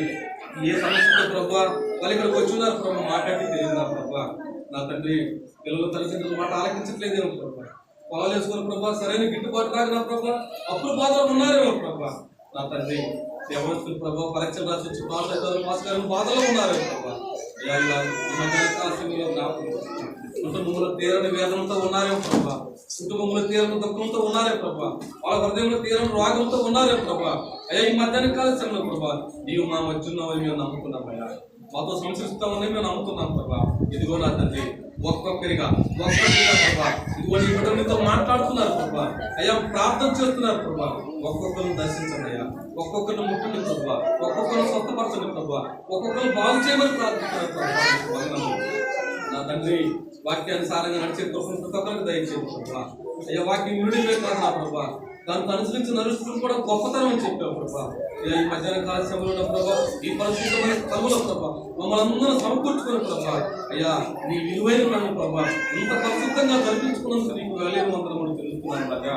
ఏ సమస్యతో ప్రభావ వాళ్ళు ఇక్కడికి వచ్చి ఉన్నారు ప్రభావ, మాట్లాడి తెలియదు నా ప్రభావ. నా తండ్రి పిల్లలు తల్లిదండ్రుల మాట ఆలకించట్లేదేమో ప్రభావ, పొలాలు వేసుకున్న ప్రభావ సరైన గిట్టుబాటు రాక నా ప్రభావ అప్పుడు బాధలో ఉన్నారేమో ప్రభావ. నా తండ్రి దేవస్తులు ప్రభావ పరీక్షలు రాసి వచ్చి పాస్ బాధలో ఉన్నారు ప్రభావ. కుటుంబంలో తీరని వేదనతో ఉన్నారేమో ప్రభావ, కుటుంబంలో తీరని దుఃఖంతో ఉన్నారే ప్రభావ, వాళ్ళ హృదయంలో తీరని రోగంతో ఉన్నారే ప్రభావ. అయ్యా ఈ మధ్యాహ్న కాల సమయంలో ప్రభావ నీవు మా మధ్య ఉన్నావని మేము నమ్ముకున్నామయ్యా, మాతో సంశ్లిస్తామని మేము నమ్ముతున్నాం ప్రభావ. ఇదిగో నా తండ్రి ఒక్కొక్కరిగా ప్రభావ ఇదిగో నీ బిడ్డలతో మాట్లాడుతున్నారు ప్రభావ. అయ్యా ప్రార్థన చేస్తున్నారు ప్రభావ. ఒక్కొక్కరిని దర్శించండి అయ్యా, ఒక్కొక్కరిని ముట్టండి ప్రభావ, ఒక్కొక్కరిని స్వస్థపరచండి ప్రభావ, ఒక్కొక్కరిని బాగు చేయమని ప్రార్థిస్తున్నారు ప్రభావ. నా తండ్రి వాక్యానుసారంగా నడిచే కృపను ప్రతి ఒక్కరికి దయచేయండి ప్రభావ. అయ్యా వాక్యం విడిపోయి కాదు నా ప్రభావ, దానికి అనుసరించి నడుచుకుని కూడా గొప్పతనం అని చెప్పావు ప్రభావ. ఈ మధ్యాహ్న కాల సమయంలో ప్రభావ ఈ పరిశుద్ధమైన స్థలంలో ప్రభావ మమ్మల్ని అందరూ సమకూర్చుకుని ప్రభావ. అయ్యా నీ విలువైన పనులు ప్రభావ ఇంత పరిశుద్ధంగా జరిపించుకున్నందుకు నీకు వేలేని మందిరం కూడా తెలుస్తున్నాను రాజా.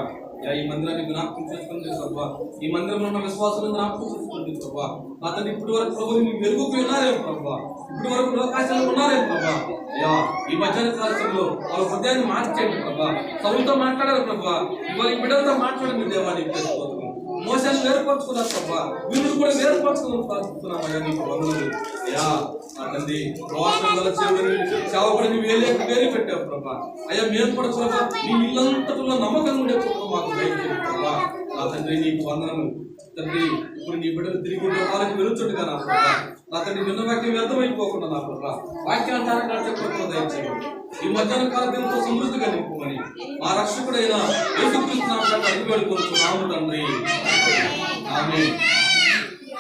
ఈ మందిరాన్ని జ్ఞాపకం చేసుకుంటే ప్రభావ, ఈ మందిరంలో ఉన్న విశ్వాసాలను జ్ఞాపకం చేసుకుంటే ప్రభావ. అతను ఇప్పటి వరకు ప్రభు నీకు వెలుగుపోయి ఉన్నారేమో ప్రభావ, ఇప్పటి వరకు లోకాశాలు ఉన్నారేమో ప్రభావ. అయ్యా ఈ మధ్యాహ్న కాలంలో వాళ్ళ హృదయాన్ని మార్చేయండి ప్రభావ, సౌలతో మాట్లాడారు ప్రభావ, ఇవాళ ఈ బిడ్డలతో మాట్లాడండి దేవాన్ని చేసుకోవచ్చు. మోసాన్ని వేరుపరచుకున్నారు ప్రభావ, వీళ్ళు కూడా వేరుపరచుకుని ప్రార్థిస్తున్నామయ్యా నీకు వందనాలు. అయ్యా నా తండ్రి ప్రవాసంలో సేవకుడిని వేరే పెట్టావు ప్రభా. అయ్యా మేము కూడా ప్రభా నీ ఇల్లంతటిలో నమ్మకంగా ఉండే మాకు దయచేయండి ప్రభా. నా తండ్రి నీకు వందనము తండ్రి. ఇప్పుడు నీ బిడ్డలు తిరిగి వాళ్ళకి వెలుచుండగా నా ప్రభా. నా తండ్రి విన్న వాక్యం వ్యర్థమైపోకుండా నా ప్రభా వాక్యాన్ని నడచకుండా దయచేయండి. ఈ మధ్యాహ్న కాల దినంతో సమృద్ధిగా నింపుమని మా రక్షకుడైన యేసుక్రీస్తు నామమున అడిగి వేడుకొనుచున్నాము తండ్రి. ఆమేన్.